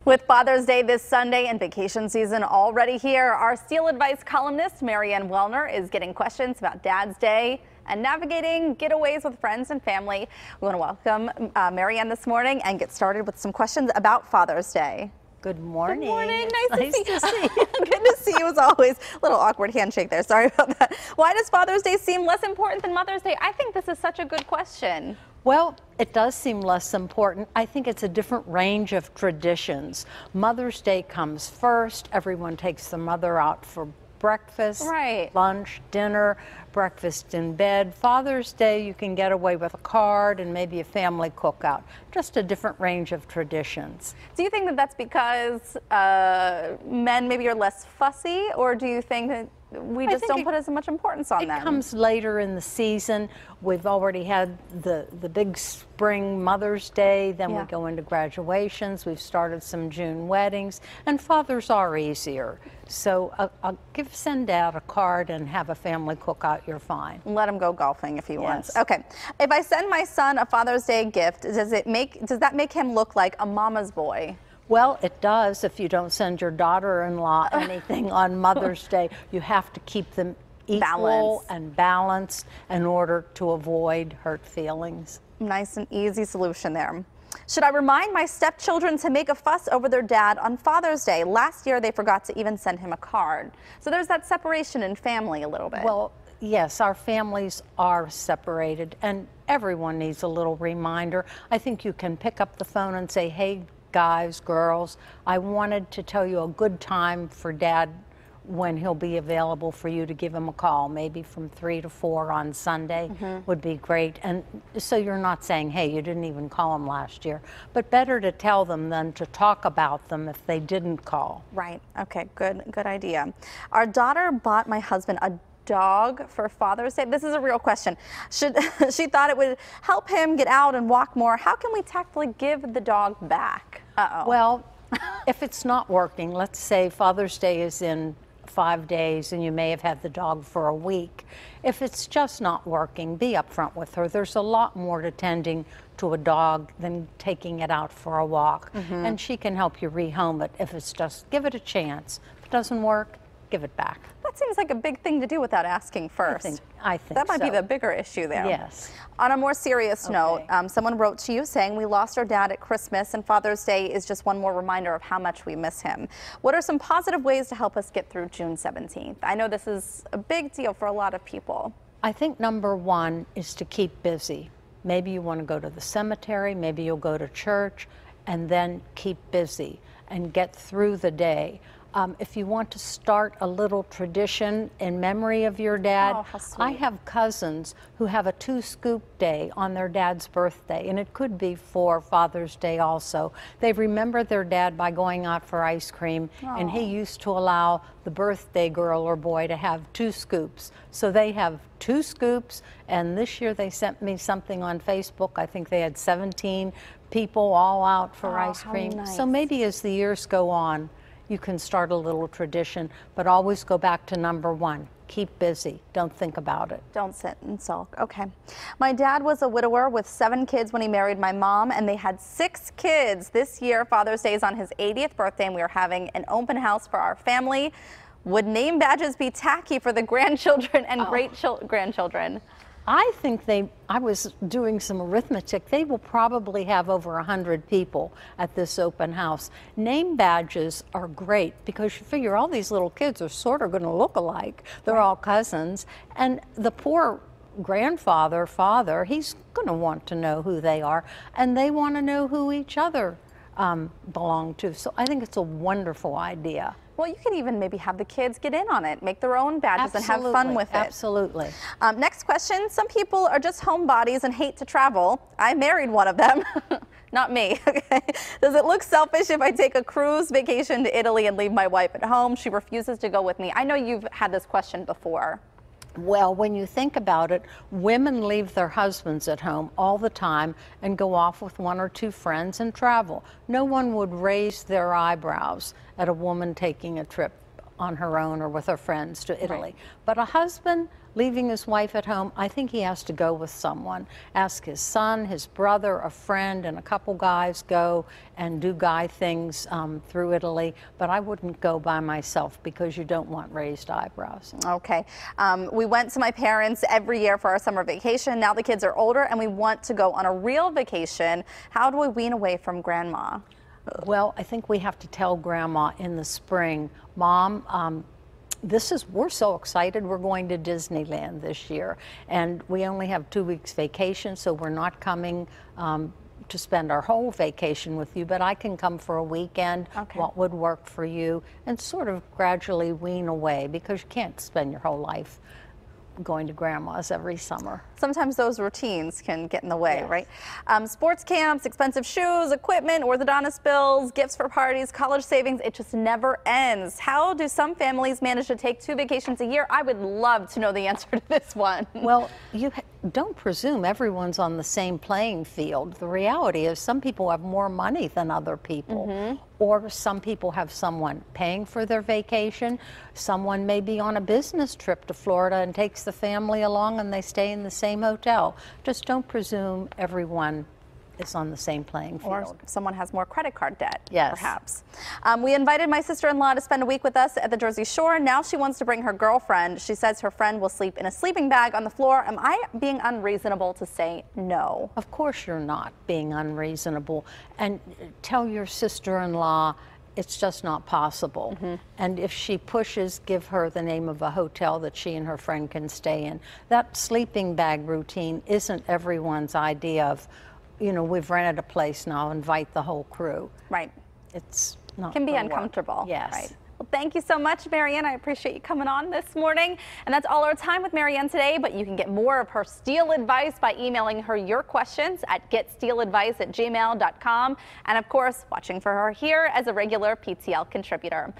With Father's Day this Sunday and vacation season already here, our Steel Advice columnist Mary Ann Wellener is getting questions about Dad's Day and navigating getaways with friends and family. We want to welcome Mary Ann this morning and get started with some questions about Father's Day. Good morning. Good morning. Nice to see you. Good to see you as always. A little awkward handshake there. Sorry about that. Why does Father's Day seem less important than Mother's Day? I think this is such a good question. Well, it does seem less important. I think it's a different range of traditions. Mother's Day comes first. Everyone takes the mother out for breakfast, lunch, dinner, breakfast in bed. Father's Day, you can get away with a card and maybe a family cookout. Just a different range of traditions. Do you think that that's because men maybe are less fussy, or do you think that we just don't put as much importance on them? It comes later in the season. We've already had the big spring Mother's Day, then we go into graduations. We've started some June weddings, and fathers are easier. So I'll send Dad a card and have a family cookout. You're fine. Let him go golfing if he wants. Okay. If I send my son a Father's Day gift, does that make him look like a mama's boy? Well, it does if you don't send your daughter-in-law anything on Mother's Day. You have to keep them equal and balanced in order to avoid hurt feelings. Nice and easy solution there. Should I remind my stepchildren to make a fuss over their dad on Father's Day? Last year, they forgot to even send him a card. So there's that separation in family a little bit. Well, yes, our families are separated, and everyone needs a little reminder. I think you can pick up the phone and say, hey, guys, girls, I wanted to tell you a good time for Dad when he'll be available for you to give him a call, maybe from 3 to 4 on Sunday would be great. And so you're not saying, hey, you didn't even call him last year, but better to tell them than to talk about them if they didn't call. Right. Okay, good idea. Our daughter bought my husband a dog for Father's Day. This is a real question. She thought it would help him get out and walk more. How can we tactfully give the dog back? Well, if it's not working, let's say Father's Day is in 5 days and you may have had the dog for a week. If it's just not working, be upfront with her. There's a lot more to tending to a dog than taking it out for a walk. And she can help you rehome it if it's just, give it a chance. If it doesn't work, give it back. That seems like a big thing to do without asking first. I think that might be the bigger issue there. Yes. On a more serious note, someone wrote to you saying, we lost our dad at Christmas and Father's Day is just one more reminder of how much we miss him. What are some positive ways to help us get through June 17th? I know this is a big deal for a lot of people. I think number one is to keep busy. Maybe you want to go to the cemetery, maybe you'll go to church, and then keep busy and get through the day. If you want to start a little tradition in memory of your dad, I have cousins who have a 2-scoop day on their dad's birthday, and it could be for Father's Day also. They remember their dad by going out for ice cream, and he used to allow the birthday girl or boy to have 2 scoops. So they have 2 scoops, and this year they sent me something on Facebook. I think they had 17 people all out for ice cream. Nice. So maybe as the years go on, you can start a little tradition, but always go back to number one. Keep busy. Don't think about it. Don't sit and sulk. Okay. My dad was a widower with 7 kids when he married my mom, and they had 6 kids. This year, Father's Day is on his 80th birthday, and we are having an open house for our family. Would name badges be tacky for the grandchildren and great-grandchildren? I think I was doing some arithmetic. They will probably have over 100 people at this open house. Name badges are great because you figure all these little kids are sort of going to look alike. They're all cousins. And the poor father, he's going to want to know who they are. And they want to know who each other belong to. So I think it's a wonderful idea. Well, you can even maybe have the kids get in on it, make their own badges and have fun with it. Absolutely. Next question. Some people are just homebodies and hate to travel. I married one of them. Not me. Okay. Does it look selfish if I take a cruise vacation to Italy and leave my wife at home? She refuses to go with me. I know you've had this question before. Well, when you think about it, women leave their husbands at home all the time and go off with 1 or 2 friends and travel. No one would raise their eyebrows at a woman taking a trip on her own or with her friends to Italy. But a husband leaving his wife at home, I think he has to go with someone. Ask his son, his brother, a friend, and a couple guys go and do guy things through Italy. But I wouldn't go by myself because you don't want raised eyebrows. Okay. We went to my parents every year for our summer vacation. Now the kids are older and we want to go on a real vacation. How do we wean away from grandma? Well, I think we have to tell grandma in the spring, Mom, we're so excited we're going to Disneyland this year, and we only have 2 weeks vacation, so we're not coming to spend our whole vacation with you, but I can come for a weekend. Okay. What would work for you? And sort of gradually wean away, because you can't spend your whole life going to grandma's every summer. Sometimes those routines can get in the way, Yes. right? Sports camps, expensive shoes, equipment, orthodontist bills, gifts for parties, college savings, it just never ends. How do some families manage to take 2 vacations a year? I would love to know the answer to this one. Well, you don't presume everyone's on the same playing field. The reality is some people have more money than other people, or some people have someone paying for their vacation. Someone may be on a business trip to Florida and takes the family along and they stay in the same hotel. Just don't presume everyone is on the same playing field. Or someone has more credit card debt, Yes. perhaps. We invited my sister-in-law to spend a week with us at the Jersey Shore. Now she wants to bring her girlfriend. She says her friend will sleep in a sleeping bag on the floor. Am I being unreasonable to say no? Of course you're not being unreasonable. And tell your sister-in-law it's just not possible. And if she pushes, give her the name of a hotel that she and her friend can stay in. That sleeping bag routine isn't everyone's idea of, you know, we've rented a place now, invite the whole crew. Right. It's not Can be gonna work. uncomfortable. Yes. Right. Well, thank you so much, Mary Ann. I appreciate you coming on this morning. And that's all our time with Mary Ann today, but you can get more of her Steele advice by emailing her your questions at getsteeladvice@gmail.com. And of course, watching for her here as a regular PTL contributor.